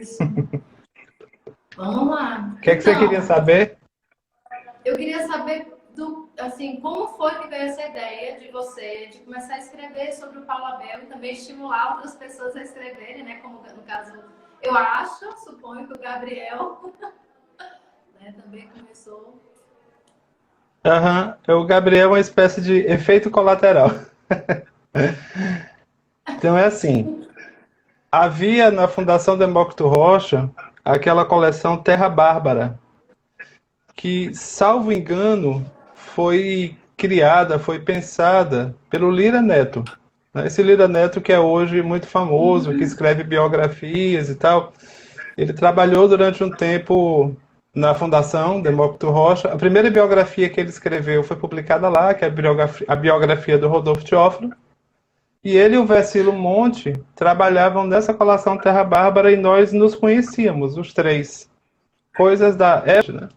Isso. Vamos lá. O que é que você queria Então, saber? eu queria saber assim, como foi que veio essa ideia de você de começar a escrever sobre o Paulo Abel e também estimular outras pessoas a escreverem, né? Como no caso, eu acho, suponho que o Gabriel, né, também começou. Aham, o Gabriel é uma espécie de efeito colateral. Então é assim, havia na Fundação Demócrito Rocha aquela coleção Terra Bárbara, que, salvo engano, foi criada, foi pensada pelo Lira Neto. Né? Esse Lira Neto que é hoje muito famoso, que escreve biografias e tal, ele trabalhou durante um tempo na Fundação Demócrito Rocha. A primeira biografia que ele escreveu foi publicada lá, que é a biografia do Rodolfo Teófilo. E ele e o Vercilo Monte trabalhavam nessa colação Terra Bárbara e nós nos conhecíamos, os três. Coisas da época, né?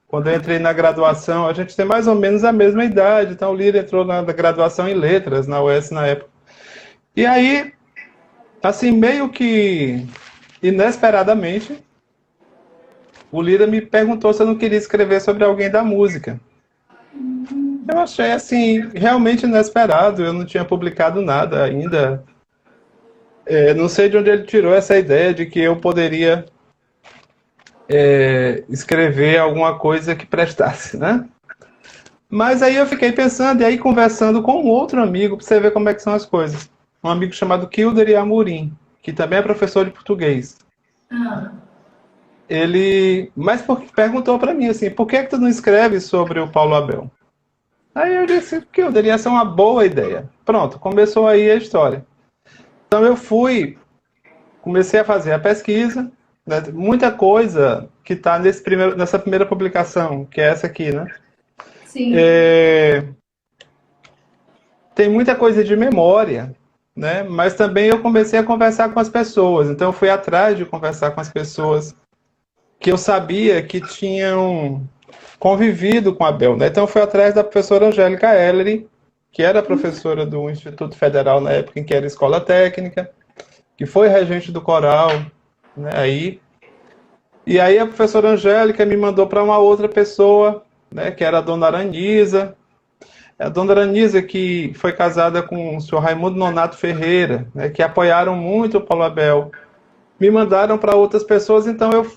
Quando eu entrei na graduação, a gente tem mais ou menos a mesma idade. Então o Lira entrou na graduação em letras na UES na época. E aí, assim, meio que inesperadamente, o Lira me perguntou se eu não queria escrever sobre alguém da música. Eu achei, assim, realmente inesperado. Eu não tinha publicado nada ainda. Não sei de onde ele tirou essa ideia de que eu poderia escrever alguma coisa que prestasse, né? Mas aí eu fiquei pensando, e aí conversando com um outro amigo, para você ver como é que são as coisas. Um amigo chamado Kilder Amorim, que também é professor de português. Ah, Perguntou para mim assim, por que tu não escreve sobre o Paulo Abel? Aí eu disse que ia ser uma boa ideia. Pronto, começou aí a história. Então eu comecei a fazer a pesquisa, né, muita coisa que está nessa primeira publicação, que é essa aqui, né? sim. É, tem muita coisa de memória, né? Mas também eu comecei a conversar com as pessoas. Então eu fui atrás de conversar com as pessoas que eu sabia que tinham convivido com a Bel, né? Então eu fui atrás da professora Angélica Ellery, que era professora do Instituto Federal na época em que era escola técnica, que foi regente do coral, né? E aí a professora Angélica me mandou para uma outra pessoa, né? Que era a dona Aranisa. A dona Aranisa, que foi casada com o senhor Raimundo Nonato Ferreira, né, que apoiaram muito o Paulo Abel, me mandaram para outras pessoas, então eu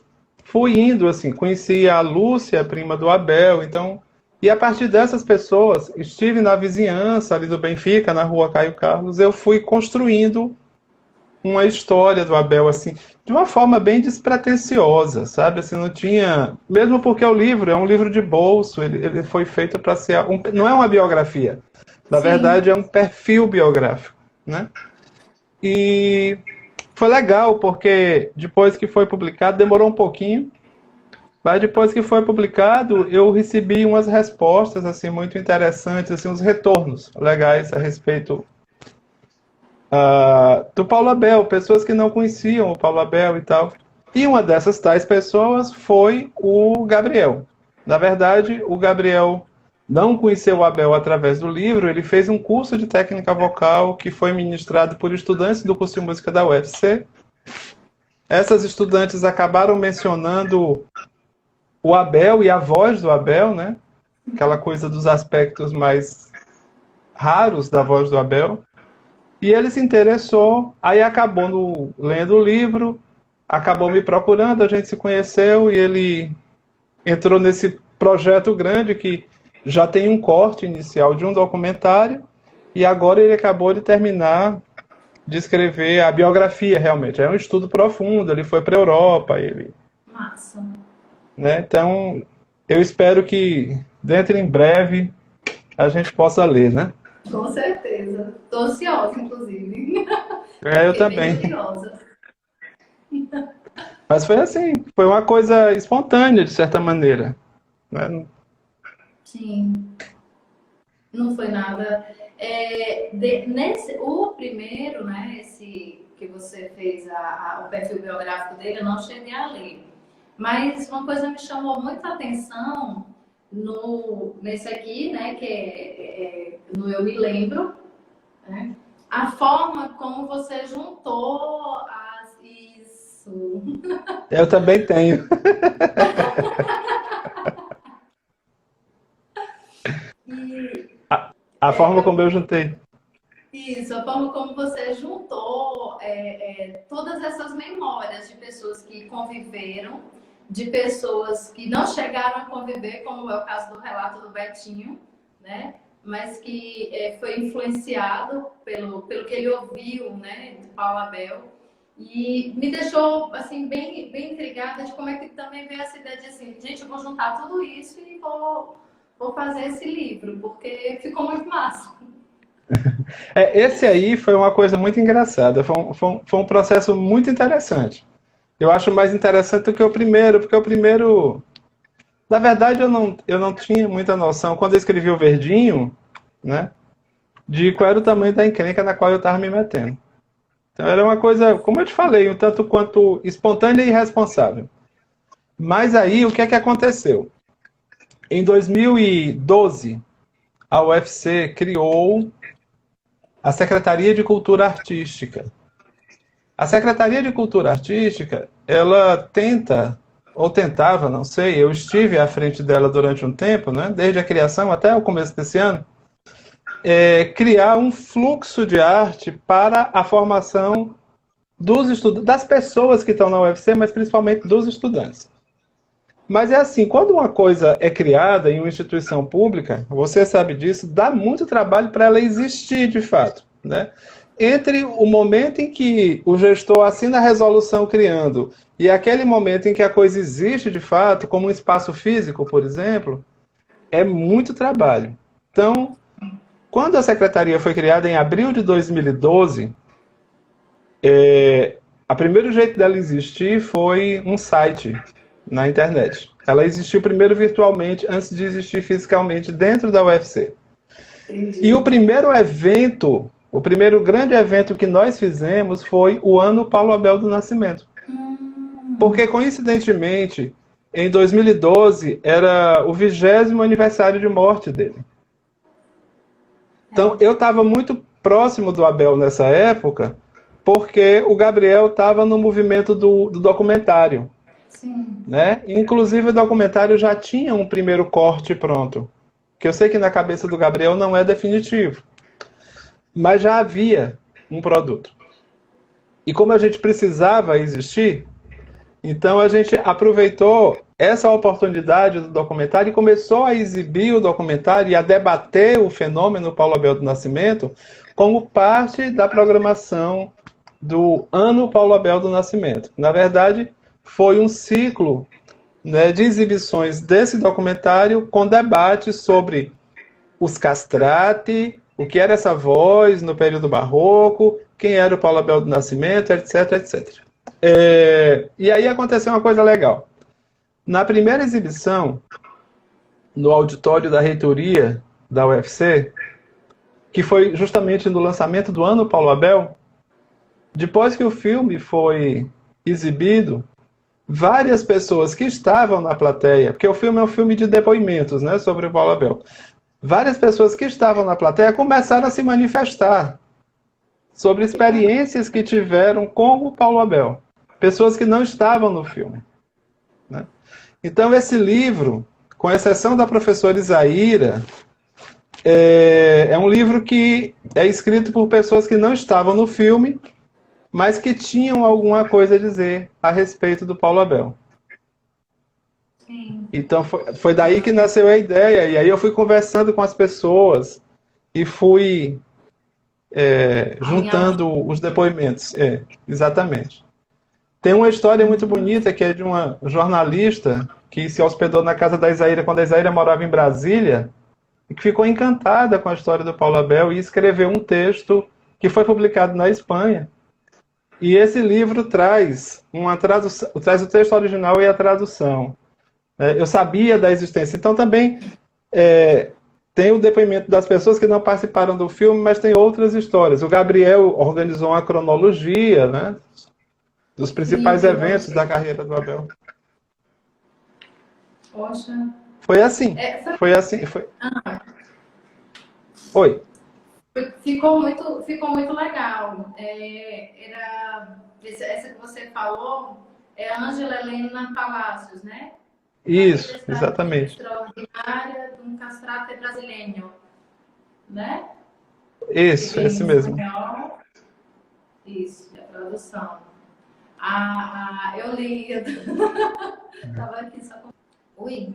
fui indo, assim, conheci a Lúcia, prima do Abel, então, e a partir dessas pessoas, estive na vizinhança ali do Benfica, na rua Caio Carlos, eu fui construindo uma história do Abel, assim, de uma forma bem despretensiosa, sabe? Assim, não tinha. Mesmo porque o livro é um livro de bolso, ele foi feito para ser. Não é uma biografia. Na verdade, Sim. é um perfil biográfico, né? E foi legal, porque depois que foi publicado, demorou um pouquinho, mas depois que foi publicado, eu recebi umas respostas assim muito interessantes, assim, uns retornos legais a respeito do Paulo Abel, pessoas que não conheciam o Paulo Abel e tal. E uma dessas tais pessoas foi o Gabriel. Na verdade, o Gabriel não conheceu o Abel através do livro, ele fez um curso de técnica vocal que foi ministrado por estudantes do curso de música da UFC. Essas estudantes acabaram mencionando o Abel e a voz do Abel, né? Aquela coisa dos aspectos mais raros da voz do Abel. E ele se interessou, aí acabou lendo o livro, acabou me procurando, a gente se conheceu e ele entrou nesse projeto grande que já tem um corte inicial de um documentário e agora ele acabou de terminar de escrever a biografia realmente. É um estudo profundo, ele foi para a Europa, Massa. né? Então eu espero que dentro em breve a gente possa ler, né? Com certeza. Tô ansiosa, inclusive. Já Eu fiquei bem também. curiosa. Mas foi assim, foi uma coisa espontânea de certa maneira, né? Sim, não foi nada. O primeiro, né, esse que você fez o perfil biográfico dele, eu não cheguei a ler. Mas uma coisa me chamou muita atenção nesse aqui, né, que no Eu Me Lembro, né, a forma como você juntou Isso. Eu também tenho. E A forma eu como eu juntei. Isso, a forma como você juntou todas essas memórias de pessoas que conviveram, de pessoas que não chegaram a conviver, como é o caso do relato do Betinho, né? Mas que foi influenciado pelo que ele ouviu, né, do Paulo Abel. E me deixou assim bem intrigada de como é que também veio essa ideia de assim, gente, eu vou juntar tudo isso e vou fazer esse livro, porque ficou muito massa. Esse aí foi uma coisa muito engraçada. Foi um processo muito interessante. Eu acho mais interessante do que o primeiro, porque o primeiro. Na verdade, eu não tinha muita noção, quando eu escrevi o Verdinho, né, de qual era o tamanho da encrenca na qual eu estava me metendo. Então era uma coisa, como eu te falei, um tanto quanto espontânea e irresponsável. Mas aí, o que é que aconteceu? Em 2012, a UFC criou a Secretaria de Cultura Artística. A Secretaria de Cultura Artística, ela tenta, ou tentava, não sei, eu estive à frente dela durante um tempo, né, desde a criação até o começo desse ano, criar um fluxo de arte para a formação das pessoas que estão na UFC, mas principalmente dos estudantes. Mas é assim, quando uma coisa é criada em uma instituição pública, você sabe disso, dá muito trabalho para ela existir de fato, né? Entre o momento em que o gestor assina a resolução criando e aquele momento em que a coisa existe de fato, como um espaço físico, por exemplo, é muito trabalho. Então, quando a secretaria foi criada em abril de 2012, o primeiro jeito dela existir foi um site na internet. Ela existiu primeiro virtualmente antes de existir fisicamente dentro da UFC. E o primeiro evento, o primeiro grande evento que nós fizemos foi o ano Paulo Abel do Nascimento. Porque, coincidentemente, em 2012 era o 20º aniversário de morte dele. Então, eu estava muito próximo do Abel nessa época, porque o Gabriel estava no movimento do documentário. Sim. Né? Inclusive, o documentário já tinha um primeiro corte pronto, que eu sei que na cabeça do Gabriel não é definitivo, mas já havia um produto. E como a gente precisava existir, então a gente aproveitou essa oportunidade do documentário e começou a exibir o documentário e a debater o fenômeno Paulo Abel do Nascimento como parte da programação do ano Paulo Abel do Nascimento. Na verdade, foi um ciclo, né, de exibições desse documentário com debates sobre os castrati, o que era essa voz no período barroco, quem era o Paulo Abel do Nascimento, etc, etc. E aí aconteceu uma coisa legal. Na primeira exibição, no auditório da reitoria da UFC, que foi justamente no lançamento do ano Paulo Abel, depois que o filme foi exibido, várias pessoas que estavam na plateia, porque o filme é um filme de depoimentos, né, sobre o Paulo Abel. Várias pessoas que estavam na plateia começaram a se manifestar sobre experiências que tiveram com o Paulo Abel. Pessoas que não estavam no filme. Né? Então, esse livro, com exceção da professora Isaíra, é um livro que é escrito por pessoas que não estavam no filme, mas que tinham alguma coisa a dizer a respeito do Paulo Abel. Sim. Então foi daí que nasceu a ideia, e aí eu fui conversando com as pessoas e fui juntando os depoimentos. Exatamente. Tem uma história muito bonita que é de uma jornalista que se hospedou na casa da Isaíra quando a Isaíra morava em Brasília e que ficou encantada com a história do Paulo Abel e escreveu um texto que foi publicado na Espanha. E esse livro traz uma tradução, traz o texto original e a tradução. Eu sabia da existência. Então também tem o depoimento das pessoas que não participaram do filme, mas tem outras histórias. O Gabriel organizou uma cronologia, né, dos principais Incrível, eventos da carreira do Abel. poxa. Foi assim. É, foi... Foi assim. Foi. Oi. ficou muito legal. Essa que você falou é a Ângela Helena Palacios, né? A Isso, Tempestade exatamente. Extraordinária de um Castrate Brasileño, né? Que Isso, vem esse em mesmo. espanhol. Isso, a tradução. Eu li, eu tava aqui só com... Ui,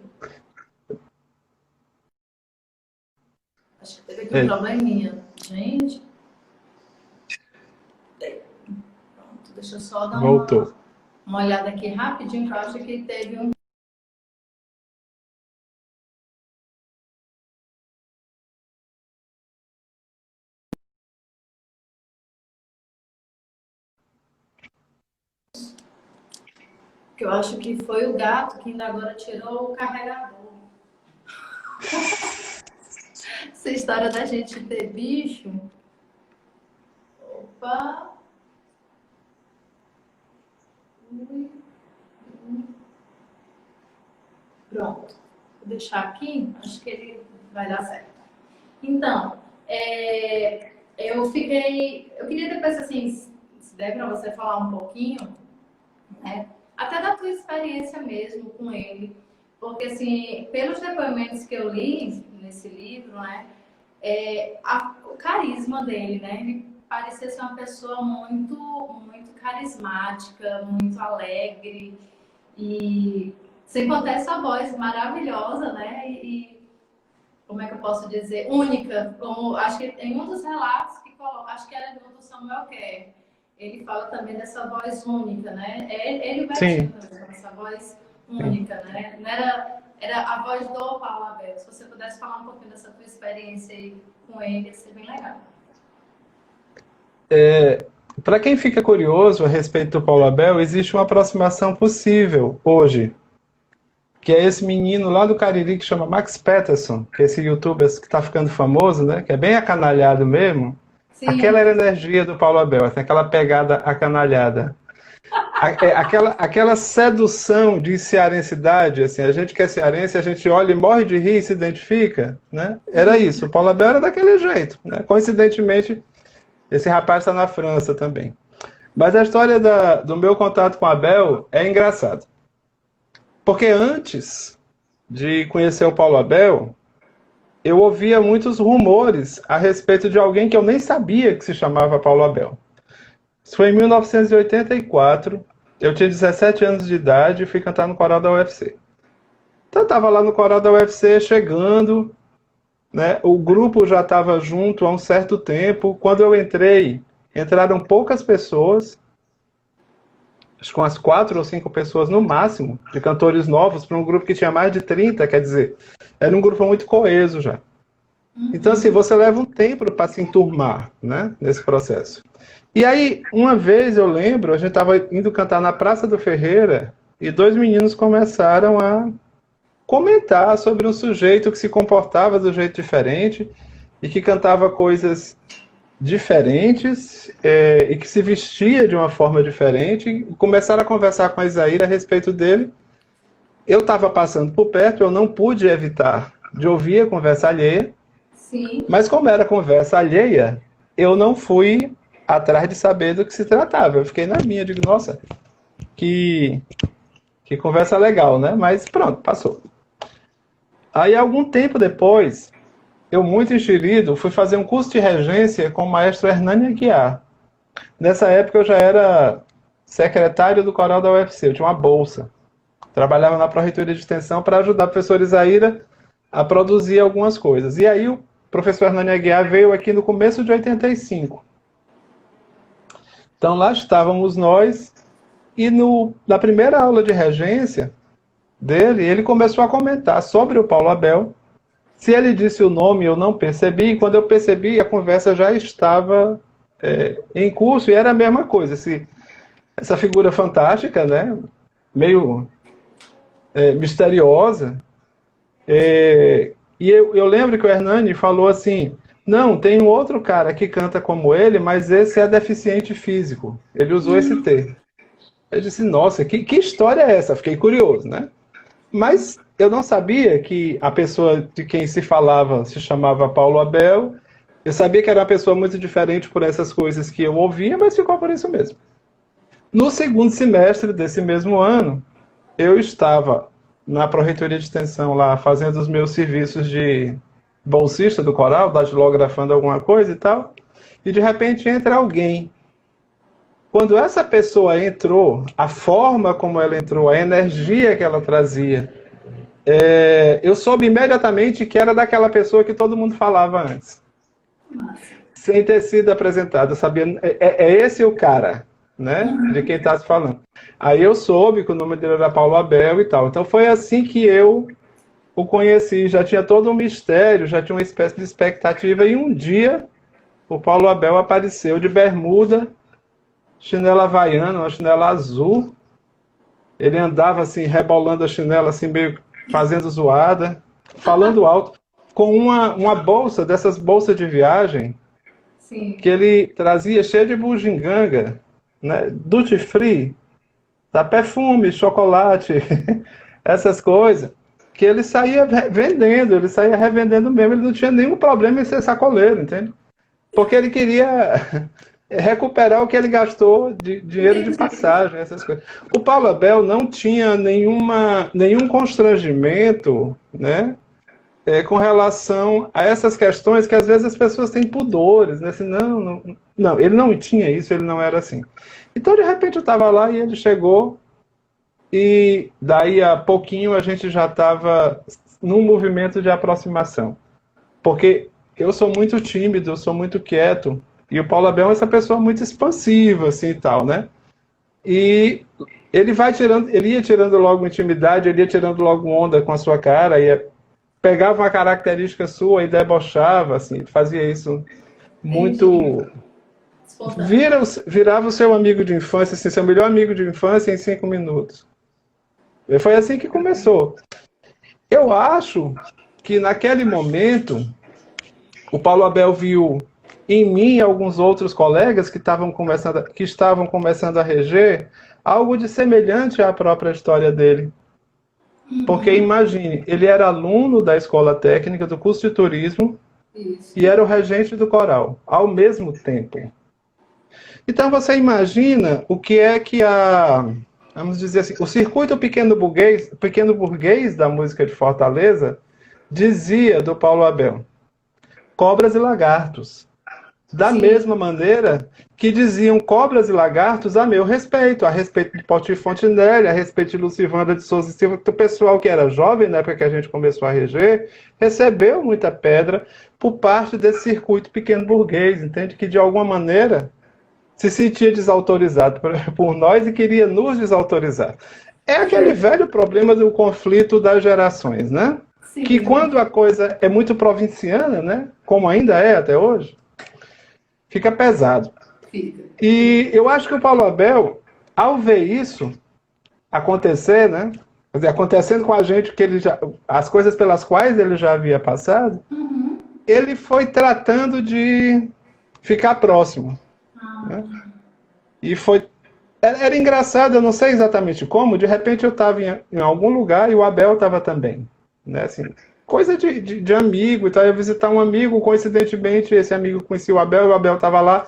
acho que teve aqui um É, probleminha. Gente, pronto, deixa eu só dar voltou. uma olhada aqui rapidinho, que eu acho que teve um... Que eu acho que foi o gato que ainda agora tirou o carregador. Essa história da gente ter bicho. Opa! Pronto. Vou deixar aqui, acho que ele vai dar certo. Então, eu queria depois, assim, se der para você falar um pouquinho, né? Até da tua experiência mesmo com ele. Porque, assim, pelos depoimentos que eu li nesse livro, né? O carisma dele, né? Ele parecia ser uma pessoa muito, muito carismática, muito alegre e sem contar essa voz maravilhosa, né? Como é que eu posso dizer? Única. Como acho que em um dos relatos que coloca, acho que era do Samuel Kerr, ele fala também dessa voz única, né? Ele vai tinha Sim, também essa voz sim. única, né? Não era a voz do Paulo Abel. Se você pudesse falar um pouquinho dessa tua experiência aí com ele, ia ser bem legal. Para quem fica curioso a respeito do Paulo Abel, existe uma aproximação possível hoje, que é esse menino lá do Cariri que chama Max Peterson, que é esse youtuber que está ficando famoso, né? Que é bem acanalhado mesmo. Aquela Sim, era a energia do Paulo Abel, assim, aquela pegada acanalhada. Aquela sedução de cearensidade, assim, a gente que é cearense, a gente olha e morre de rir e se identifica, né? Era isso, o Paulo Abel era daquele jeito, né? Coincidentemente, esse rapaz está na França também. Mas a história do meu contato com o Abel é engraçada. Porque antes de conhecer o Paulo Abel, eu ouvia muitos rumores a respeito de alguém que eu nem sabia que se chamava Paulo Abel. Isso foi em 1984, eu tinha 17 anos de idade e fui cantar no coral da UFC. Então eu estava lá no coral da UFC chegando, né? O grupo já estava junto há um certo tempo. Quando eu entrei, entraram poucas pessoas, acho que umas 4 ou 5 pessoas no máximo, de cantores novos, para um grupo que tinha mais de 30, quer dizer, era um grupo muito coeso já. Então, assim, você leva um tempo para se enturmar, né, nesse processo. E aí, uma vez eu lembro, a gente estava indo cantar na Praça do Ferreira e 2 meninos começaram a comentar sobre um sujeito que se comportava do jeito diferente e que cantava coisas diferentes e que se vestia de uma forma diferente. E começaram a conversar com a Isaíra a respeito dele. Eu estava passando por perto, eu não pude evitar de ouvir a conversa alheia, sim. mas como era conversa alheia, eu não fui atrás de saber do que se tratava. Eu fiquei na minha, digo, nossa, que, que conversa legal, né? Mas pronto, passou. Aí, algum tempo depois, eu, muito enxerido, fui fazer um curso de regência com o maestro Hernani Aguiar. Nessa época, eu já era secretário do coral da UFC, eu tinha uma bolsa. Trabalhava na Pró-Reitoria de Extensão para ajudar a professora Isaíra a produzir algumas coisas. E aí, o professor Hernani Aguiar veio aqui no começo de 85. Então, lá estávamos nós, e na primeira aula de regência dele, ele começou a comentar sobre o Paulo Abel. Se ele disse o nome, eu não percebi, e quando eu percebi, a conversa já estava em curso, e era a mesma coisa. Essa figura fantástica, né? Meio misteriosa. E eu lembro que o Hernani falou assim, não, tem um outro cara que canta como ele, mas esse é deficiente físico. Ele usou esse termo. Eu disse, nossa, que história é essa? Fiquei curioso, né? Mas eu não sabia que a pessoa de quem se falava se chamava Paulo Abel Eu sabia que era uma pessoa muito diferente por essas coisas que eu ouvia, mas ficou por isso mesmo. No segundo semestre desse mesmo ano, eu estava na Pró-Reitoria de Extensão lá, fazendo os meus serviços de bolsista do coral, datilografando alguma coisa e tal, e de repente entra alguém. Quando essa pessoa entrou, a forma como ela entrou, a energia que ela trazia, eu soube imediatamente que era daquela pessoa que todo mundo falava antes, sem ter sido apresentado. Eu sabia, é esse o cara, né? De quem está se falando. Aí eu soube que o nome dele era Paulo Abel e tal. Então foi assim que eu o conheci. Já tinha todo um mistério, já tinha uma espécie de expectativa. E um dia o Paulo Abel apareceu de bermuda, chinela havaiana, uma chinela azul. Ele andava assim, rebolando a chinela, assim, meio fazendo zoada, falando alto, com uma bolsa, dessas bolsas de viagem, Sim. que ele trazia cheia de bugiganga, né? Duty free, da perfume, chocolate, essas coisas, que ele saía vendendo, ele saía revendendo mesmo, ele não tinha nenhum problema em ser sacoleiro, entende? Porque ele queria recuperar o que ele gastou de dinheiro de passagem, essas coisas. O Paulo Abel não tinha nenhum constrangimento, né, com relação a essas questões que às vezes as pessoas têm pudores, né? Assim, não, ele não tinha isso, ele não era assim. Então, de repente, eu estava lá e ele chegou, e daí a pouquinho a gente já estava num movimento de aproximação. Porque eu sou muito tímido, eu sou muito quieto, e o Paulo Abel é essa pessoa muito expansiva, assim e tal, né? E ele ia tirando logo intimidade, ele ia tirando logo onda com a sua cara, pegava uma característica sua e debochava, assim, fazia isso Entendi. muito. Espontâneo. Virava o seu amigo de infância, assim, seu melhor amigo de infância em 5 minutos. E foi assim que começou. Eu acho que naquele momento o Paulo Abel viu em mim e alguns outros colegas que estavam começando a reger algo de semelhante à própria história dele. Porque imagine, ele era aluno da escola técnica do curso de turismo Isso. e era o regente do coral, ao mesmo tempo. Então você imagina o que é que vamos dizer assim, o circuito pequeno burguês da música de Fortaleza dizia do Paulo Abel: cobras e lagartos. Da Sim. mesma maneira que diziam cobras e lagartos a respeito de Pauti Fontinelli, a respeito de Lucivanda de Souza e Silva, o pessoal que era jovem, na época que a gente começou a reger, recebeu muita pedra por parte desse circuito pequeno burguês, entende? Que de alguma maneira se sentia desautorizado por nós e queria nos desautorizar. É aquele velho problema do conflito das gerações, né? Que Sim. quando a coisa é muito provinciana, né? Como ainda é até hoje, fica pesado. Fica. E eu acho que o Paulo Abel, ao ver isso acontecer, né? Quer dizer, acontecendo com a gente, as coisas pelas quais ele já havia passado, ele foi tratando de ficar próximo. Né? E foi. Era engraçado, eu não sei exatamente como, de repente eu estava em algum lugar e o Abel estava também. Né? Assim, coisa de amigo e tal. Eu ia visitar um amigo, coincidentemente, esse amigo conhecia o Abel estava lá.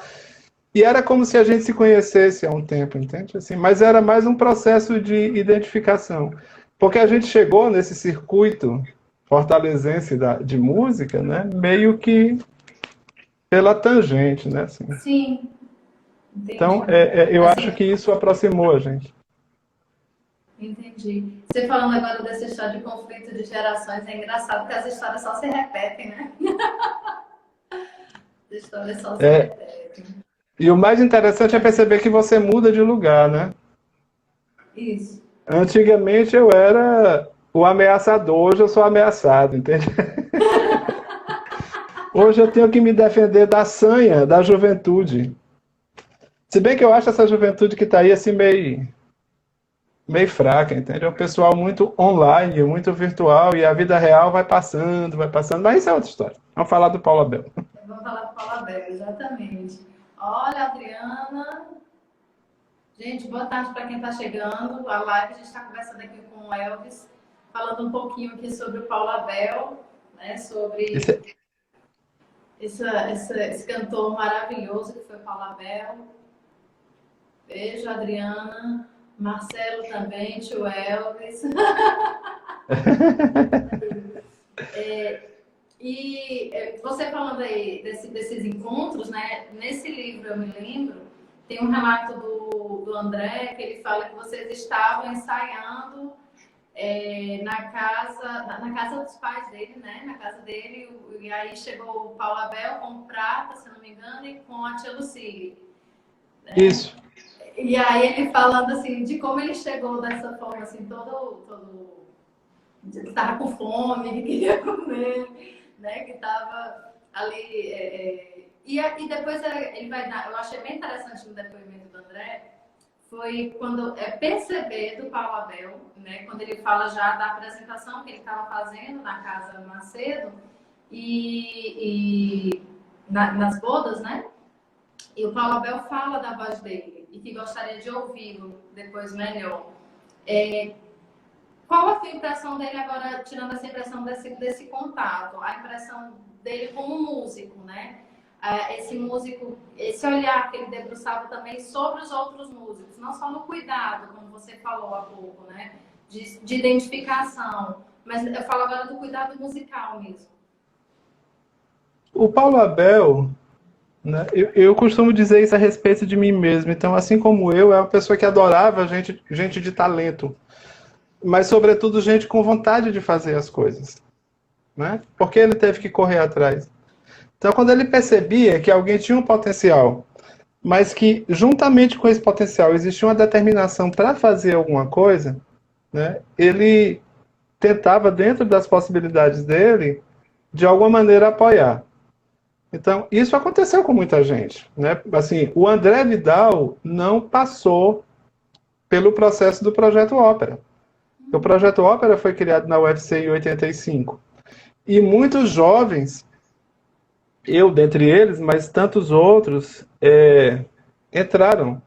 E era como se a gente se conhecesse há um tempo, entende? Assim, mas era mais um processo de identificação. Porque a gente chegou nesse circuito fortalezense de música, né? Meio que pela tangente, né? Assim. Sim. Então, Entendi. eu acho Assim, que isso aproximou a gente. entendi. Você falando agora dessa história de conflito de gerações, é engraçado que as histórias só se repetem, né? As histórias só se É, repetem. e o mais interessante é perceber que você muda de lugar, né? Isso. Antigamente eu era o ameaçador, hoje eu sou ameaçado, entende? Hoje eu tenho que me defender da sanha, da juventude. Se bem que eu acho essa juventude que está aí assim meio fraca, entende? É um pessoal muito online, muito virtual, e a vida real vai passando, mas isso é outra história. Vamos falar do Paulo Abel. Vamos falar com Paula Bela, exatamente. Olha, Adriana. Gente, boa tarde para quem está chegando. A live, a gente está conversando aqui com o Elvis, falando um pouquinho aqui sobre o Paulo Abel, né? Sobre Esse, esse cantor maravilhoso que foi Paulo Abel. Beijo, Adriana. Marcelo também, tio Elvis. Você falando aí desses encontros, né? Nesse livro eu me lembro, tem um relato do André que ele fala que vocês estavam ensaiando na casa dos pais dele, né? Na casa dele, e aí chegou o Paulo Abel com o Prata, se não me engano, e com a tia Lucille. Né? Isso. E aí ele falando assim de como ele chegou dessa forma, assim, todo que estava com fome, que queria comer, né? Que estava ali. E depois ele vai dar, eu achei bem interessante no depoimento do André, foi quando perceber do Paulo Abel, né? Quando ele fala já da apresentação que ele estava fazendo na casa Macedo nas bodas, né? E o Paulo Abel fala da voz dele e que gostaria de ouvi-lo depois melhor. Qual a sua impressão dele agora, tirando essa impressão desse contato, a impressão dele como músico, né? Esse músico, esse olhar que ele debruçava também sobre os outros músicos, não só no cuidado, como você falou há pouco, né? De identificação, mas eu falo agora do cuidado musical mesmo. O Paulo Abel, né, eu costumo dizer isso a respeito de mim mesmo. Então, assim como eu, é uma pessoa que adorava gente de talento, mas, sobretudo, gente com vontade de fazer as coisas, né? Porque ele teve que correr atrás. Então, quando ele percebia que alguém tinha um potencial, mas que, juntamente com esse potencial, existia uma determinação para fazer alguma coisa, né, ele tentava, dentro das possibilidades dele, de alguma maneira apoiar. Então, isso aconteceu com muita gente, né? Assim, o André Vidal não passou pelo processo do Projeto Ópera. O Projeto Ópera foi criado na UFC em 85. E muitos jovens, eu dentre eles, mas tantos outros, entraram,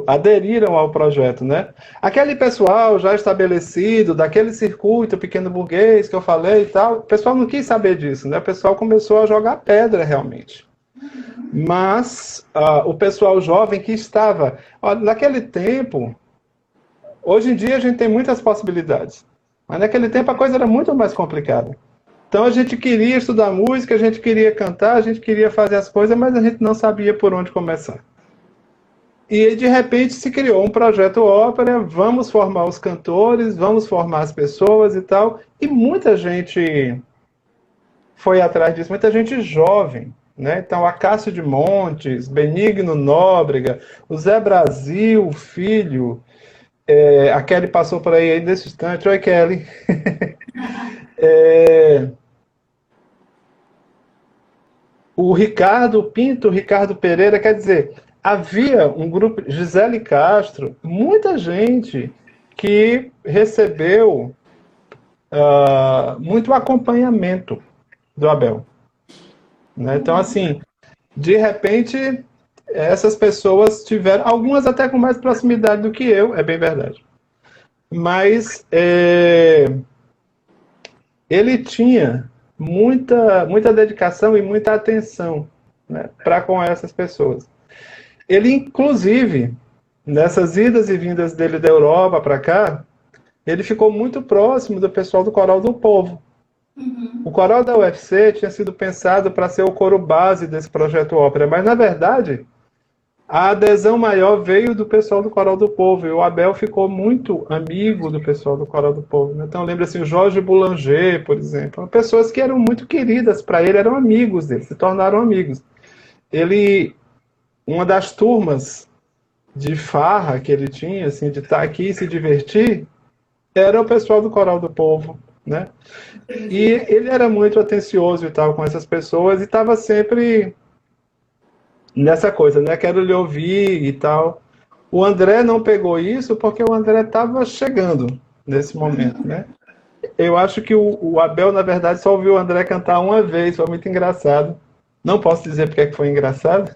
aderiram ao projeto, né? Aquele pessoal já estabelecido, daquele circuito pequeno burguês que eu falei e tal, o pessoal não quis saber disso, né? O pessoal começou a jogar pedra realmente. Mas o pessoal jovem que estava... naquele tempo, hoje em dia a gente tem muitas possibilidades, mas naquele tempo a coisa era muito mais complicada. Então a gente queria estudar música, a gente queria cantar, a gente queria fazer as coisas, mas a gente não sabia por onde começar. E de repente se criou um projeto ópera, vamos formar os cantores, vamos formar as pessoas e tal. E muita gente foi atrás disso, muita gente jovem, né? Então a Cássio de Montes, Benigno Nóbrega, o Zé Brasil, filho, a Kelly passou por aí nesse instante. Oi, Kelly. O Ricardo Pinto, Ricardo Pereira, quer dizer, havia um grupo, Gisele Castro, muita gente que recebeu muito acompanhamento do Abel. Né? Então, assim, de repente, essas pessoas tiveram, algumas até com mais proximidade do que eu, é bem verdade. Mas ele tinha muita dedicação e muita atenção, né, para com essas pessoas. Ele, inclusive, nessas idas e vindas dele da Europa para cá, ele ficou muito próximo do pessoal do Coral do Povo. O coral da UFC tinha sido pensado para ser o coro base desse projeto ópera, mas, na verdade, a adesão maior veio do pessoal do Coral do Povo, e o Abel ficou muito amigo do pessoal do Coral do Povo. Então, lembra assim, o Jorge Boulanger, por exemplo, pessoas que eram muito queridas para ele, eram amigos dele, se tornaram amigos. Uma das turmas de farra que ele tinha, assim, de estar aqui e se divertir, era o pessoal do Coral do Povo, né? E ele era muito atencioso e tal com essas pessoas, e estava sempre nessa coisa, né? Quero lhe ouvir e tal. O André não pegou isso porque o André estava chegando nesse momento, né? Eu acho que o Abel, na verdade, só ouviu o André cantar uma vez, foi muito engraçado. Não posso dizer porque é que foi engraçado,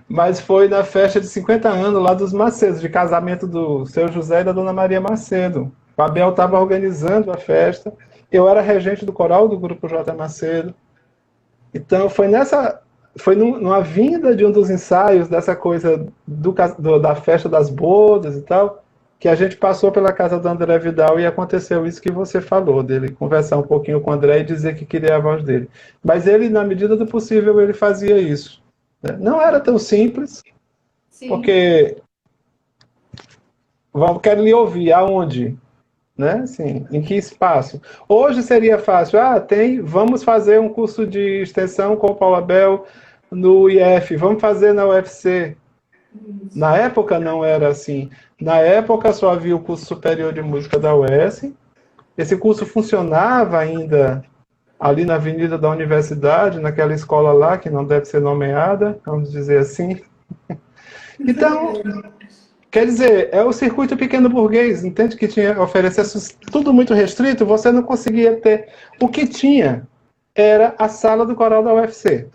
mas foi na festa de 50 anos lá dos Macedo, de casamento do seu José e da dona Maria Macedo. O Abel estava organizando a festa, eu era regente do coral do Grupo J. Macedo, Então foi numa vinda de um dos ensaios dessa coisa da festa das bodas e tal, que a gente passou pela casa do André Vidal e aconteceu isso que você falou, dele conversar um pouquinho com o André e dizer que queria a voz dele. Mas ele, na medida do possível, ele fazia isso, né? Não era tão simples, Sim. porque quero lhe ouvir aonde, né? Assim, em que espaço? Hoje seria fácil. Vamos fazer um curso de extensão com o Paulo Abel no IF, vamos fazer na UFC. Isso. Na época não era assim. Na época só havia o curso superior de música da UES. Esse curso funcionava ainda ali na Avenida da Universidade, naquela escola lá, que não deve ser nomeada, vamos dizer assim. Então, quer dizer, é o circuito pequeno burguês, entende? Que tinha oferecesse tudo muito restrito, você não conseguia ter. O que tinha era a sala do coral da UFC,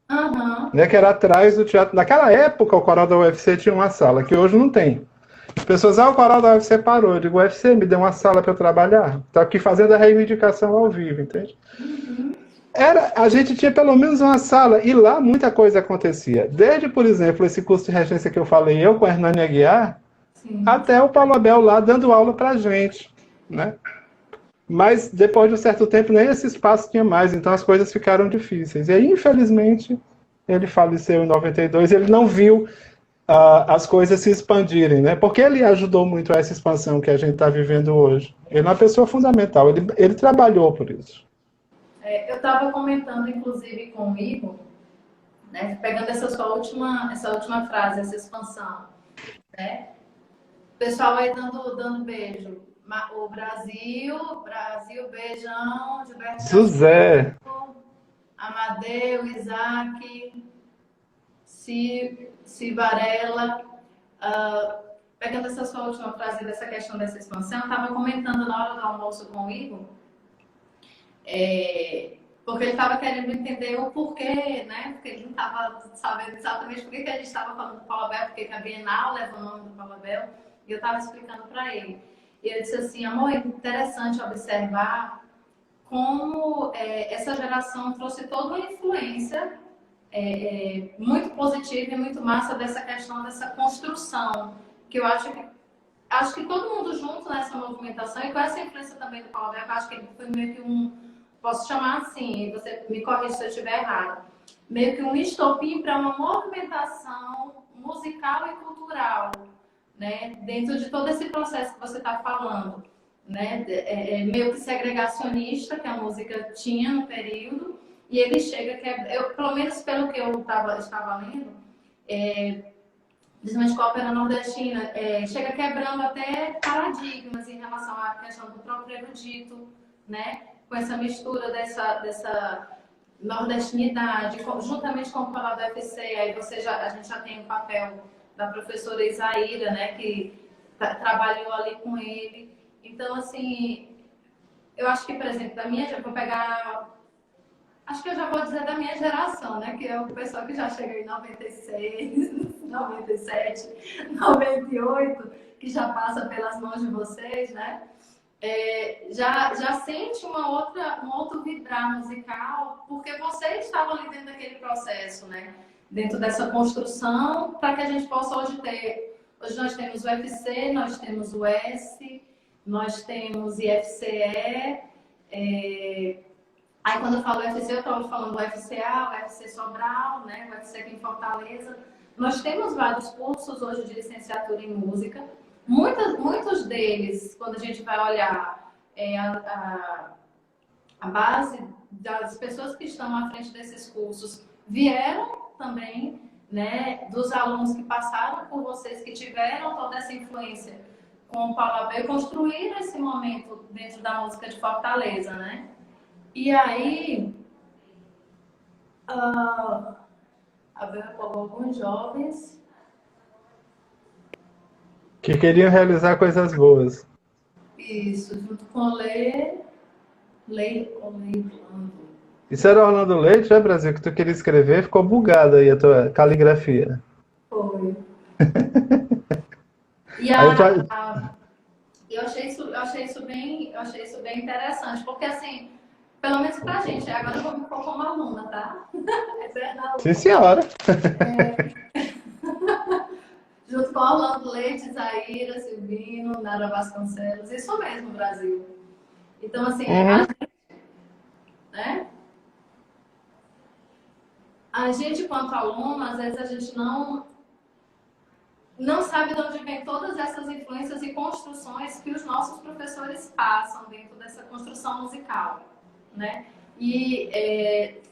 Aham. né, que era atrás do teatro. Naquela época, o coral da UFC tinha uma sala, que hoje não tem. As pessoas, o coral da UFC parou. Eu digo, UFC, me deu uma sala para eu trabalhar. Está aqui fazendo a reivindicação ao vivo, entende? Uhum. A gente tinha pelo menos uma sala, e lá muita coisa acontecia. Desde, por exemplo, esse curso de regência que eu falei, eu com a Hernani Aguiar, Sim. até o Paulo Abel lá dando aula pra gente, né? Mas depois de um certo tempo nem esse espaço tinha mais, então as coisas ficaram difíceis. E aí, infelizmente, ele faleceu em 92, ele não viu as coisas se expandirem, né? Porque ele ajudou muito a essa expansão que a gente está vivendo hoje. Ele é uma pessoa fundamental, ele trabalhou por isso. Eu estava comentando, inclusive, com o Igor, né, pegando essa última frase, essa expansão, né? O pessoal aí dando beijo. O Brasil, beijão, Gilberto José, Brasil, Amadeu, Isaac, Civarela. Pegando essa sua última frase dessa questão dessa expansão, eu estava comentando na hora do almoço com o Igor, porque ele estava querendo entender o porquê, né? Porque ele não estava sabendo exatamente por que a gente estava falando do Paulo Abel, porque a Bienal leva o nome do Paulo Abel, e eu estava explicando para ele. E ele disse assim, amor, é interessante observar como essa geração trouxe toda uma influência muito positiva e muito massa dessa questão dessa construção, que eu acho que todo mundo junto nessa movimentação, e com essa influência também do Paulo Abel, eu acho que ele foi meio que posso chamar assim, você me corrige se eu estiver errado, meio que um estopim para uma movimentação musical e cultural, né? Dentro de todo esse processo que você está falando, né? Meio que segregacionista que a música tinha no período, e ele chega, pelo menos pelo que eu estava lendo, principalmente com a ópera nordestina, chega quebrando até paradigmas em relação à questão do próprio erudito, né? Com essa mistura dessa nordestinidade, juntamente com o Coral da UFC, aí a gente já tem o papel da professora Isaíra, né, que trabalhou ali com ele. Então, assim, eu acho que, por exemplo, eu vou pegar, acho que eu já vou dizer da minha geração, né, que é o pessoal que já chega em 96, 97, 98, que já passa pelas mãos de vocês, né? Já sente um outro vibrar musical, porque você estava ali dentro daquele processo, né? Dentro dessa construção, para que a gente possa hoje ter. Hoje nós temos o UFC, nós temos o S, nós temos IFCE. Aí quando eu falo UFC, eu estou falando do UFCA, o UFC Sobral, né? O UFC aqui em Fortaleza. Nós temos vários cursos hoje de licenciatura em música. Muitos deles, quando a gente vai olhar a base das pessoas que estão à frente desses cursos, vieram também, né, dos alunos que passaram por vocês, que tiveram toda essa influência com o Paulo Abel e construíram esse momento dentro da música de Fortaleza, né? E aí, Abel apagou alguns jovens. que queriam realizar coisas boas. Isso, junto com o Orlando. Isso era Orlando Leite, né, Brasil, que tu queria escrever, ficou bugada aí a tua caligrafia. Foi. E Aí eu já... eu achei isso bem interessante, porque assim, Pelo menos pra gente. Agora eu vou me pôr como aluna, tá? Eterna Sim, aluna. senhora. Junto com Orlando Leite, Zaira, Silvino, Nara Vasconcelos. Isso mesmo, Brasil. Então, assim, Uhum. né? A gente, quanto aluno, às vezes a gente não sabe de onde vem todas essas influências e construções que os nossos professores passam dentro dessa construção musical, né? E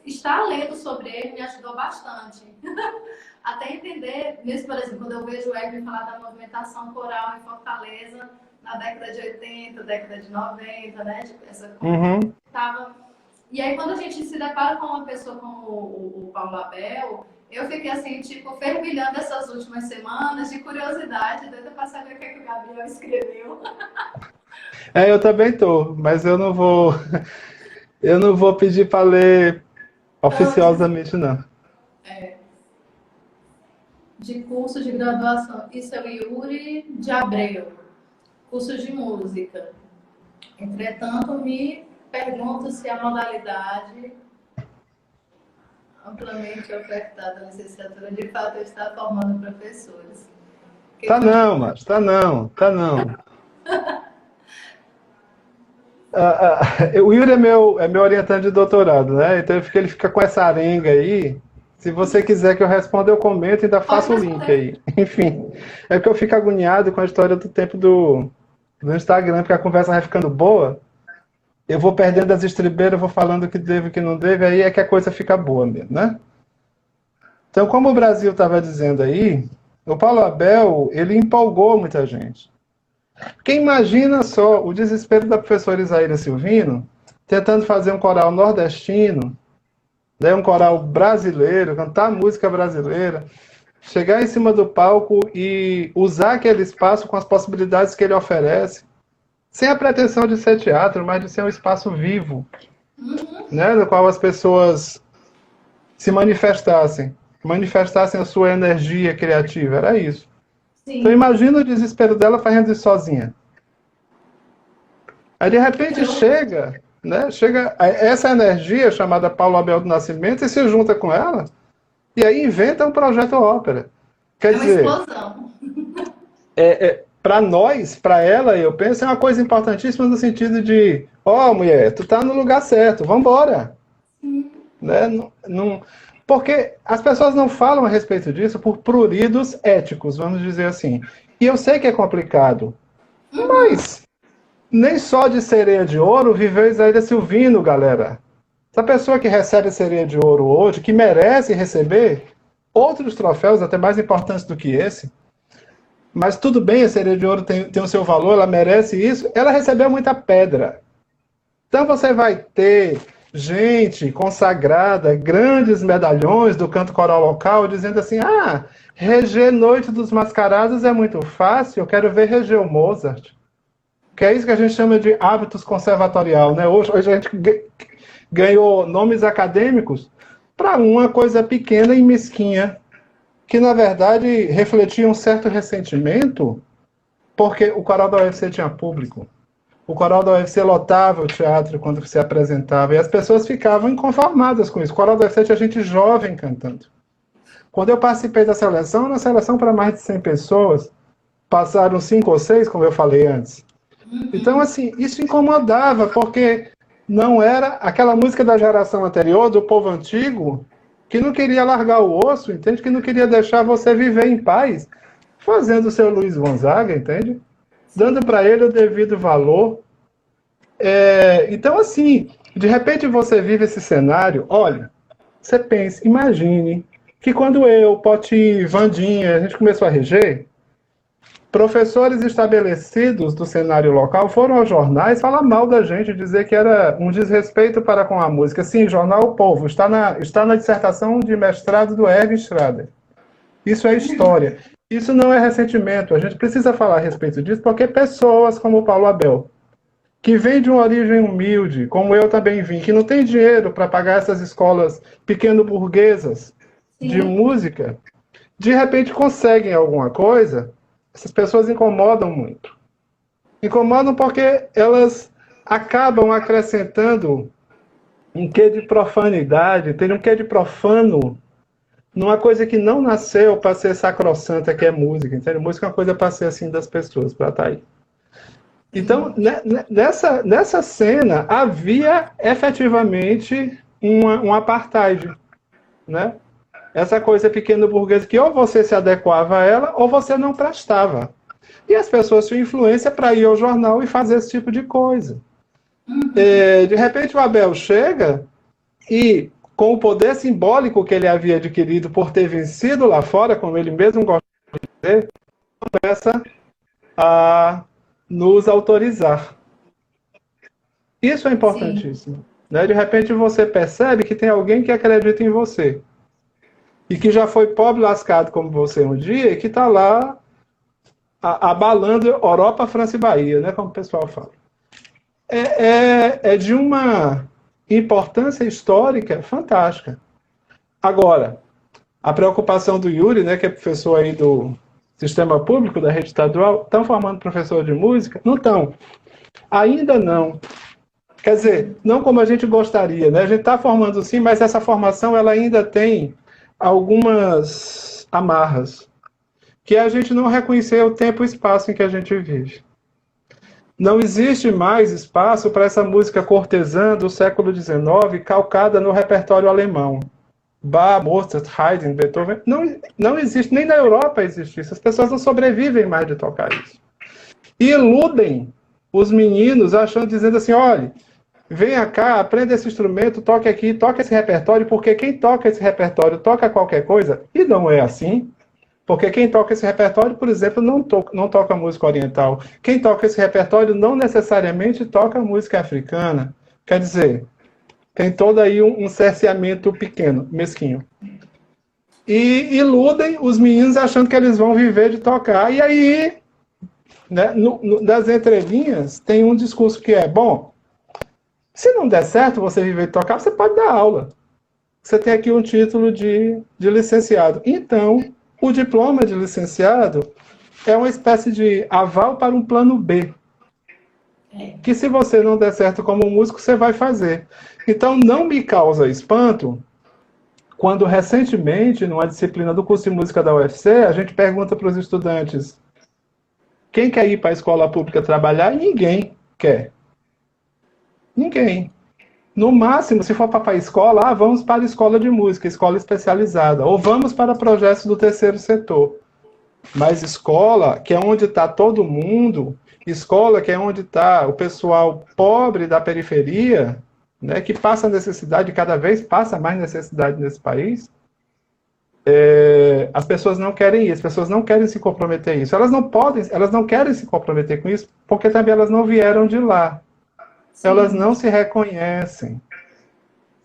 estar lendo sobre ele me ajudou bastante. Até entender, mesmo, por exemplo, quando eu vejo o Edwin falar da movimentação coral em Fortaleza, na década de 80, década de 90, né? Tipo, essa Uhum. tava... E aí, quando a gente se depara com uma pessoa como o Paulo Abel, eu fiquei assim, tipo, fervilhando essas últimas semanas de curiosidade, doida pra saber o que, é que o Gabriel escreveu. Eu também tô, mas eu não vou pedir para ler Antes oficiosamente, não. de curso de graduação, isso é o Yuri de Abreu, curso de música. Entretanto, me pergunto se a modalidade amplamente ofertada na licenciatura de fato está formando professores. Tá não, mas tá não, tá não. O Yuri é meu orientante de doutorado, né? Então ele fica com essa arenga aí. Se você quiser que eu responda, eu comento e ainda Pode faço o link responder. aí. Enfim, é que eu fico agoniado com a história do tempo do Instagram, porque a conversa vai ficando boa. Eu vou perdendo as estribeiras, vou falando o que deve e o que não deve, aí é que a coisa fica boa mesmo, né? Então, como o Brasil estava dizendo aí, o Paulo Abel, ele empolgou muita gente. Porque imagina só o desespero da professora Isaíra Silvino tentando fazer um coral nordestino, né, um coral brasileiro, cantar música brasileira, chegar em cima do palco e usar aquele espaço com as possibilidades que ele oferece, sem a pretensão de ser teatro, mas de ser um espaço vivo, né, no qual as pessoas se manifestassem a sua energia criativa, era isso. Então Sim. imagina o desespero dela fazendo isso sozinha. Aí de repente chega, né? Chega essa energia chamada Paulo Abel do Nascimento e se junta com ela e aí inventa um projeto ópera. Quer É uma dizer, explosão. para nós, para ela, eu penso, é uma coisa importantíssima no sentido de, mulher, tu tá no lugar certo, vambora. Né? Não, porque as pessoas não falam a respeito disso por pruridos éticos, vamos dizer assim. E eu sei que é complicado, mas nem só de sereia de ouro viveu Isaíra Silvino, galera. Essa pessoa que recebe a sereia de ouro hoje, que merece receber outros troféus até mais importantes do que esse, mas tudo bem, a sereia de ouro tem o seu valor, ela merece isso, ela recebeu muita pedra. Então você vai ter gente consagrada, grandes medalhões do canto coral local, dizendo assim, reger Noite dos Mascarados é muito fácil, eu quero ver reger o Mozart. Que é isso que a gente chama de hábitos conservatorial, né? Hoje a gente ganhou nomes acadêmicos para uma coisa pequena e mesquinha, que na verdade refletia um certo ressentimento, porque o coral da UFC tinha público. O coral da UFC lotava o teatro quando se apresentava, e as pessoas ficavam inconformadas com isso. O coral da UFC tinha gente jovem cantando. Quando eu participei da seleção, na seleção para mais de 100 pessoas, passaram 5 ou 6, como eu falei antes. Então, assim, isso incomodava, porque não era aquela música da geração anterior, do povo antigo, que não queria largar o osso, entende? Que não queria deixar você viver em paz, fazendo o seu Luiz Gonzaga, entende? Dando para ele o devido valor. Então, assim, de repente você vive esse cenário, olha, você pensa, imagine que quando eu, Poti, Vandinha, a gente começou a reger, professores estabelecidos do cenário local foram aos jornais falar mal da gente, dizer que era um desrespeito para com a música. Sim, Jornal O Povo, está na dissertação de mestrado do Erwin Schrader. Isso é história. Isso não é ressentimento. A gente precisa falar a respeito disso porque pessoas como o Paulo Abel, que vem de uma origem humilde, como eu também vim, que não tem dinheiro para pagar essas escolas pequeno-burguesas de música, de repente conseguem alguma coisa. Essas pessoas incomodam muito. Incomodam porque elas acabam acrescentando um quê de profanidade, tem um quê de profano numa coisa que não nasceu para ser sacrossanta, que é música, entende? Música é uma coisa para ser assim das pessoas, para estar aí. Então, nessa cena, havia efetivamente um apartheid, né? Essa coisa pequena burguesa que ou você se adequava a ela ou você não prestava. E as pessoas tinham influência para ir ao jornal e fazer esse tipo de coisa. De repente o Abel chega e, com o poder simbólico que ele havia adquirido por ter vencido lá fora, como ele mesmo gosta de dizer, começa a nos autorizar. Isso é importantíssimo. Né? De repente você percebe que tem alguém que acredita em você. E que já foi pobre lascado como você um dia e que está lá abalando Europa, França e Bahia, né? Como o pessoal fala. É de uma importância histórica fantástica. Agora, a preocupação do Yuri, né, que é professor aí do sistema público, da rede estadual, estão formando professor de música? Não estão. Ainda não. Quer dizer, não como a gente gostaria, né? A gente está formando sim, mas essa formação ela ainda tem algumas amarras, que é a gente não reconhecer o tempo e o espaço em que a gente vive. Não existe mais espaço para essa música cortesã do século XIX, calcada no repertório alemão. Bach, Mozart, Haydn, Beethoven. Não existe, nem na Europa existe isso. As pessoas não sobrevivem mais de tocar isso. E iludem os meninos achando, dizendo assim, olha, venha cá, aprenda esse instrumento, toque aqui, toque esse repertório, porque quem toca esse repertório toca qualquer coisa, e não é assim. Porque quem toca esse repertório, por exemplo, não toca música oriental. Quem toca esse repertório não necessariamente toca música africana. Quer dizer, tem todo aí um cerceamento pequeno, mesquinho. E iludem os meninos achando que eles vão viver de tocar. E aí, né, das entrelinhas, tem um discurso que é, bom, se não der certo você viver de tocar, você pode dar aula. Você tem aqui um título de licenciado. Então, o diploma de licenciado é uma espécie de aval para um plano B. Que se você não der certo como músico, você vai fazer. Então, não me causa espanto quando recentemente, numa disciplina do curso de música da UFC, a gente pergunta para os estudantes quem quer ir para a escola pública trabalhar? E ninguém quer. Ninguém. No máximo, se for para a escola, vamos para a escola de música, escola especializada. Ou vamos para projetos do terceiro setor. Mas escola, que é onde está todo mundo, escola que é onde está o pessoal pobre da periferia, né, que passa necessidade, cada vez passa mais necessidade nesse país, as pessoas não querem isso, as pessoas não querem se comprometer a isso. Elas não podem, elas não querem se comprometer com isso, porque também elas não vieram de lá. Sim. Elas não se reconhecem.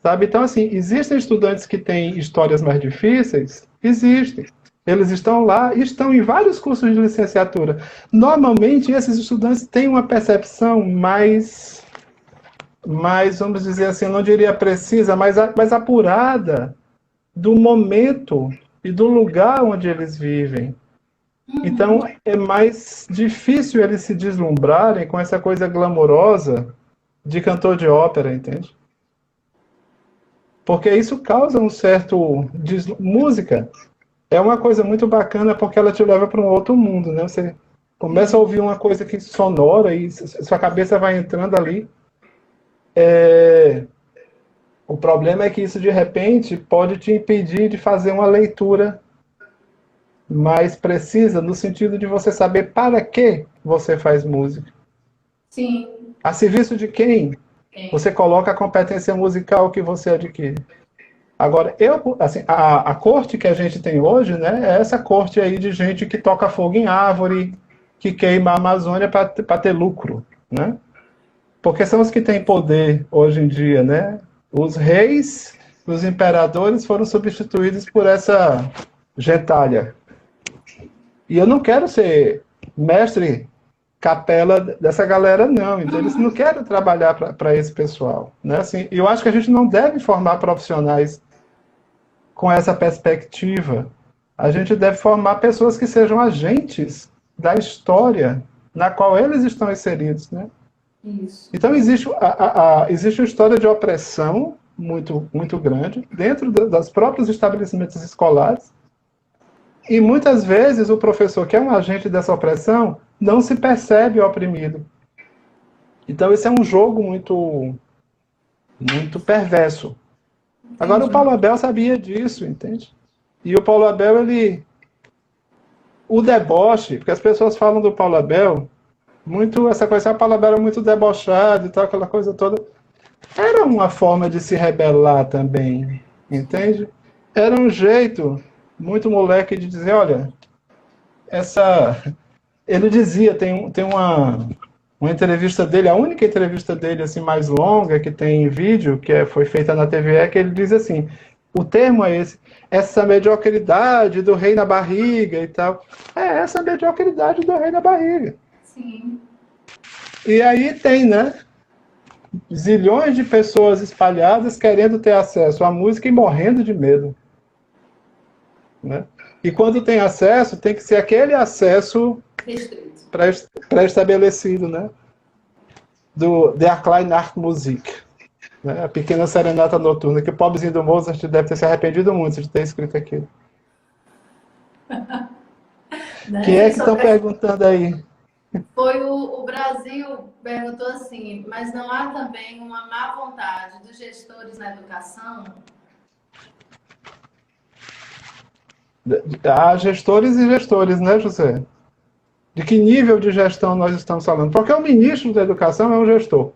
Sabe? Então, assim, existem estudantes que têm histórias mais difíceis? Existem. Eles estão lá e estão em vários cursos de licenciatura. Normalmente, esses estudantes têm uma percepção mais, vamos dizer assim, eu não diria precisa, mais apurada do momento e do lugar onde eles vivem. Então, é mais difícil eles se deslumbrarem com essa coisa glamourosa de cantor de ópera, entende? Porque isso causa um certo... Música é uma coisa muito bacana porque ela te leva para um outro mundo, né? Você começa a ouvir uma coisa que sonora e sua cabeça vai entrando ali. O problema é que isso, de repente, pode te impedir de fazer uma leitura mais precisa, no sentido de você saber para que você faz música. Sim. A serviço de quem você coloca a competência musical que você adquire. Agora, assim, a corte que a gente tem hoje, né, é essa corte aí de gente que toca fogo em árvore, que queima a Amazônia para ter lucro, né? Porque são os que têm poder hoje em dia, né? Os reis, os imperadores foram substituídos por essa gentalha. E eu não quero ser mestre capela dessa galera, não. Então, eles não querem trabalhar para esse pessoal. Né? Assim, eu acho que a gente não deve formar profissionais com essa perspectiva. A gente deve formar pessoas que sejam agentes da história na qual eles estão inseridos. Né? Isso. Então, existe uma história de opressão muito grande, dentro das próprios estabelecimentos escolares, e muitas vezes o professor, que é um agente dessa opressão, não se percebe oprimido. Então esse é um jogo muito perverso. Agora o Paulo Abel sabia disso, entende? E o Paulo Abel, o deboche, porque as pessoas falam do Paulo Abel, muito essa coisa, o Paulo Abel era muito debochado e tal, aquela coisa toda. Era uma forma de se rebelar também, entende? Era um jeito muito moleque de dizer, olha, ele dizia, tem uma entrevista dele, a única entrevista dele assim mais longa que tem em vídeo, foi feita na TVE, que ele diz assim, o termo é esse, essa mediocridade do rei na barriga e tal. É essa mediocridade do rei na barriga. Sim. E aí tem, né? Zilhões de pessoas espalhadas querendo ter acesso à música e morrendo de medo. Né? E quando tem acesso, tem que ser aquele acesso pré-estabelecido, né? Do Der Kleine Nachtmusik, né? A pequena serenata noturna, que o pobrezinho do Mozart deve ter se arrependido muito de ter escrito aquilo. Quem é que estão perguntando aí? Foi o Brasil perguntou assim, mas não há também uma má vontade dos gestores na educação? Há gestores e gestores, né, José? De que nível de gestão nós estamos falando? Porque o ministro da Educação é um gestor.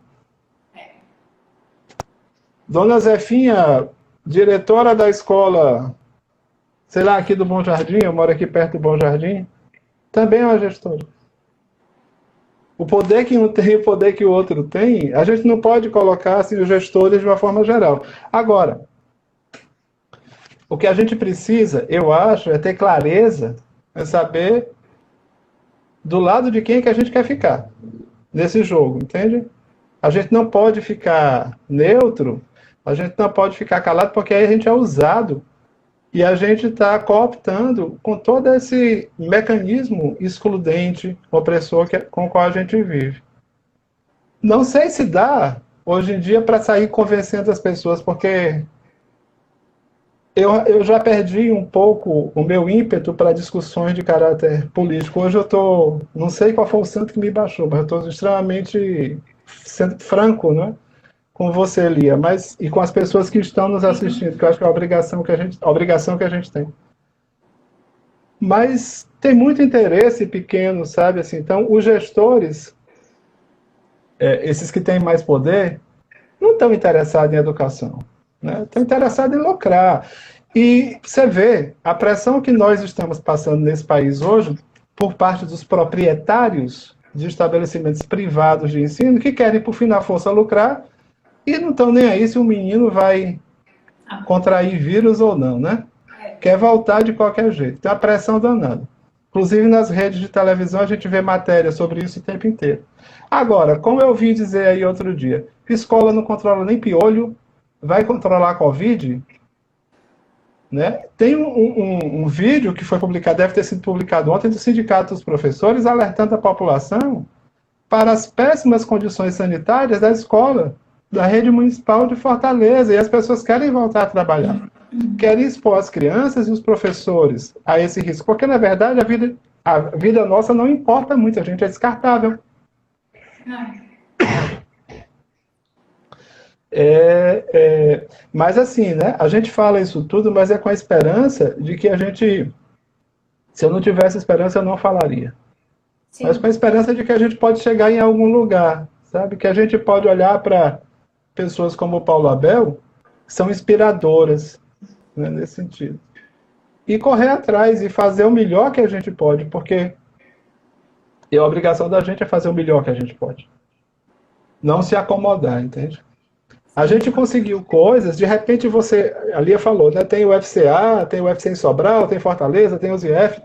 Dona Zefinha, diretora da escola, sei lá, aqui do Bom Jardim, eu moro aqui perto do Bom Jardim, também é uma gestora. O poder que um tem e o poder que o outro tem, a gente não pode colocar assim, os gestores de uma forma geral. Agora, o que a gente precisa, eu acho, é ter clareza, é saber do lado de quem é que a gente quer ficar nesse jogo, entende? A gente não pode ficar neutro, a gente não pode ficar calado, porque aí a gente é usado e a gente está cooptando com todo esse mecanismo excludente, opressor com o qual a gente vive. Não sei se dá, hoje em dia, para sair convencendo as pessoas, porque eu já perdi um pouco o meu ímpeto para discussões de caráter político. Hoje eu estou, não sei qual foi o santo que me baixou, mas eu estou extremamente sendo franco, né? Com você, Lia, e com as pessoas que estão nos assistindo, que eu acho que é a obrigação que a gente tem. Mas tem muito interesse pequeno, sabe? Assim, então, os gestores, esses que têm mais poder, não estão interessados em educação. Né? Estão interessados em lucrar. E você vê a pressão que nós estamos passando nesse país hoje, por parte dos proprietários de estabelecimentos privados de ensino, que querem, por fim da força, lucrar, e não estão nem aí se o menino vai contrair vírus ou não, né? Quer voltar de qualquer jeito. Tem uma pressão danada. Inclusive nas redes de televisão a gente vê matéria sobre isso o tempo inteiro. Agora, como eu ouvi dizer aí outro dia, escola não controla nem piolho, vai controlar a Covid? Né? Tem um vídeo que foi publicado, deve ter sido publicado ontem, do Sindicato dos Professores, alertando a população para as péssimas condições sanitárias da escola, da rede municipal de Fortaleza, e as pessoas querem voltar a trabalhar. Querem expor as crianças e os professores a esse risco, porque, na verdade, a vida nossa não importa muito, a gente é descartável. Mas assim, né? A gente fala isso tudo, mas é com a esperança de que a gente... Se eu não tivesse esperança, eu não falaria. Sim. Mas com a esperança de que a gente pode chegar em algum lugar, sabe? Que a gente pode olhar para pessoas como o Paulo Abel, que são inspiradoras, né, nesse sentido. E correr atrás e fazer o melhor que a gente pode, porque a obrigação da gente é fazer o melhor que a gente pode. Não se acomodar, entende? A gente conseguiu coisas, de repente você, a Lia falou, né? Tem o FCA, tem o UFC em Sobral, tem Fortaleza, tem os IF,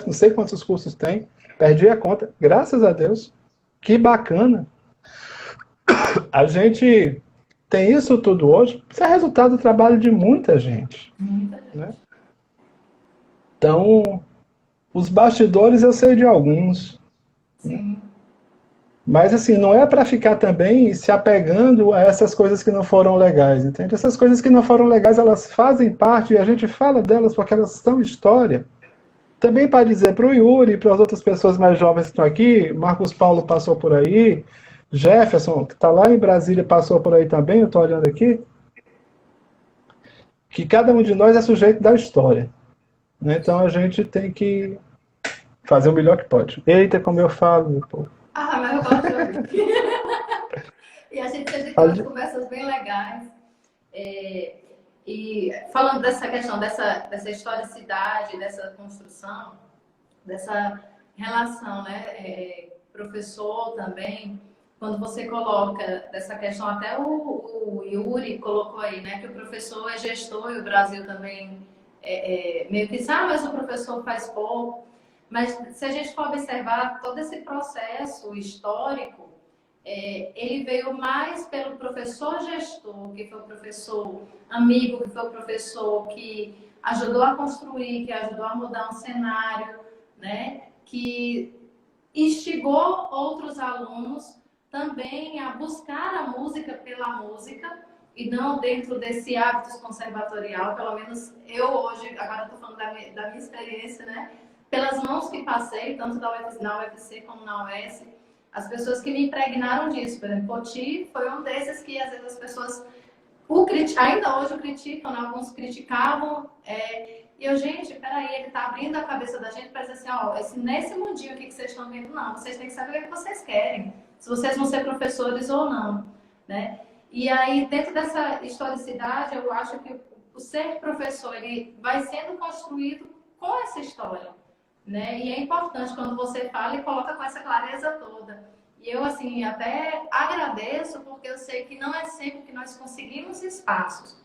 não sei quantos cursos tem, perdi a conta, graças a Deus, que bacana. A gente tem isso tudo hoje, isso é resultado do trabalho de muita gente. Né? Então, os bastidores eu sei de alguns. Sim. Mas, assim, não é para ficar também se apegando a essas coisas que não foram legais, entende? Essas coisas que não foram legais, elas fazem parte e a gente fala delas porque elas são história. Também para dizer para o Yuri e para as outras pessoas mais jovens que estão aqui, Marcos Paulo passou por aí, Jefferson, que está lá em Brasília, passou por aí também, eu estou olhando aqui, que cada um de nós é sujeito da história, né? Então a gente tem que fazer o melhor que pode. Eita, como eu falo, meu povo. Ah, mas eu gosto de ouvir. E a gente tem umas conversas bem legais. E falando dessa questão, dessa historicidade, dessa construção, dessa relação, né? Professor também, quando você coloca dessa questão, até o Yuri colocou aí, né? Que o professor é gestor e o Brasil também meio que sabe, mas o professor faz pouco. Mas se a gente for observar todo esse processo histórico, ele veio mais pelo professor gestor, que foi o professor amigo, que foi o professor que ajudou a construir, que ajudou a mudar um cenário, né? Que instigou outros alunos também a buscar a música pela música e não dentro desse hábito conservatorial. Pelo menos eu hoje, agora estou falando da minha experiência, né? Pelas mãos que passei, tanto na UFC como na UES, as pessoas que me impregnaram disso, por exemplo, Poti foi um desses que às vezes as pessoas ainda hoje o criticam, né? Alguns criticavam, e eu, gente, peraí, ele está abrindo a cabeça da gente para dizer assim, ó, nesse mundinho aqui que vocês estão vendo, não, vocês têm que saber o que vocês querem, se vocês vão ser professores ou não, né? E aí, dentro dessa historicidade, eu acho que o ser professor, ele vai sendo construído com essa história, né? E é importante quando você fala e coloca com essa clareza toda. E eu, assim, até agradeço, porque eu sei que não é sempre que nós conseguimos espaços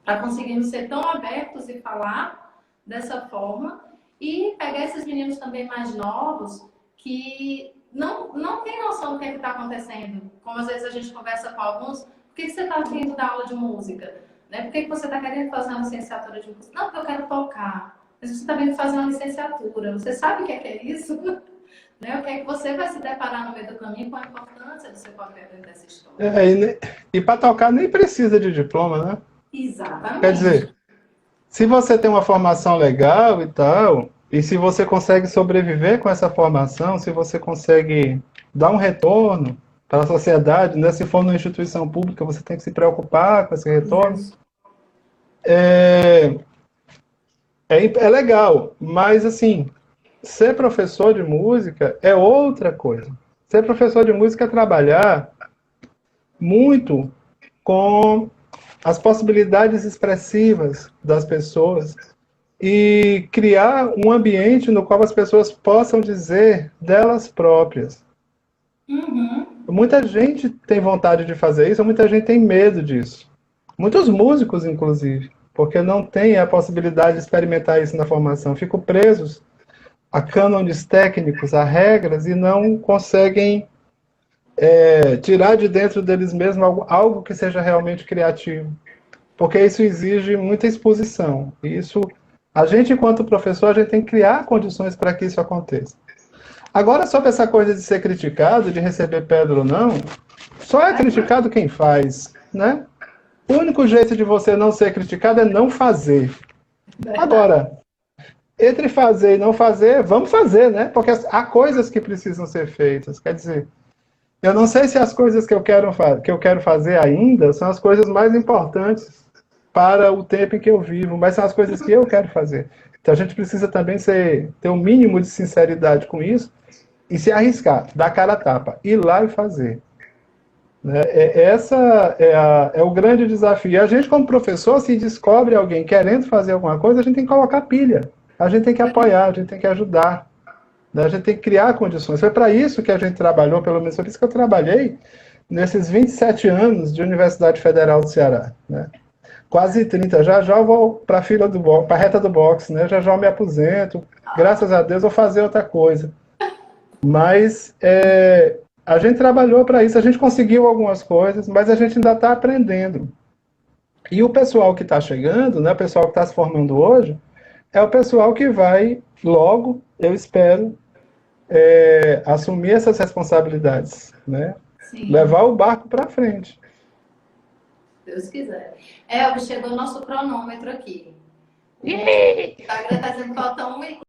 para conseguirmos ser tão abertos e falar dessa forma e pegar esses meninos também mais novos que não tem noção do que está acontecendo. Como às vezes a gente conversa com alguns, por que você está vindo dar aula de música? Né? Por que você está querendo fazer uma licenciatura de música? Não, porque eu quero tocar. Mas você está vindo fazer uma licenciatura. Você sabe o que é isso? Né? O que é que você vai se deparar no meio do caminho com a importância do seu papel dentro dessa história? E para tocar nem precisa de diploma, né? Exatamente. Quer dizer, se você tem uma formação legal e tal, e se você consegue sobreviver com essa formação, se você consegue dar um retorno para a sociedade, né? Se for numa instituição pública, você tem que se preocupar com esse retorno. É legal, mas assim, ser professor de música é outra coisa. Ser professor de música é trabalhar muito com as possibilidades expressivas das pessoas e criar um ambiente no qual as pessoas possam dizer delas próprias. Muita gente tem vontade de fazer isso, muita gente tem medo disso. Muitos músicos, inclusive, porque não têm a possibilidade de experimentar isso na formação. Ficam presos a cânones técnicos, a regras, e não conseguem tirar de dentro deles mesmos algo que seja realmente criativo. Porque isso exige muita exposição. E isso, a gente, enquanto professor, a gente tem que criar condições para que isso aconteça. Agora, sobre essa coisa de ser criticado, de receber pedra ou não, só é criticado quem faz, né? O único jeito de você não ser criticado é não fazer. Agora, entre fazer e não fazer, vamos fazer, né? Porque há coisas que precisam ser feitas. Quer dizer, eu não sei se as coisas que eu quero fazer ainda são as coisas mais importantes para o tempo em que eu vivo, mas são as coisas que eu quero fazer. Então a gente precisa também ter um mínimo de sinceridade com isso e se arriscar, dar cara a tapa, ir lá e fazer. Né? Essa é o grande desafio. E a gente, como professor, se descobre alguém querendo fazer alguma coisa, a gente tem que colocar pilha. A gente tem que apoiar, a gente tem que ajudar. Né? A gente tem que criar condições. Foi para isso que a gente trabalhou, pelo menos por isso que eu trabalhei nesses 27 anos de Universidade Federal do Ceará. Né? Quase 30. Já eu vou para a fila do boxe, para a reta do boxe, né? Já eu me aposento. Graças a Deus vou fazer outra coisa. Mas a gente trabalhou para isso, a gente conseguiu algumas coisas, mas a gente ainda está aprendendo. E o pessoal que está chegando, né, o pessoal que está se formando hoje, é o pessoal que vai logo, eu espero, assumir essas responsabilidades, né? Sim, Levar o barco para frente. Deus quiser. Elvis, chegou o nosso cronômetro aqui. O Instagram está dizendo que falta 1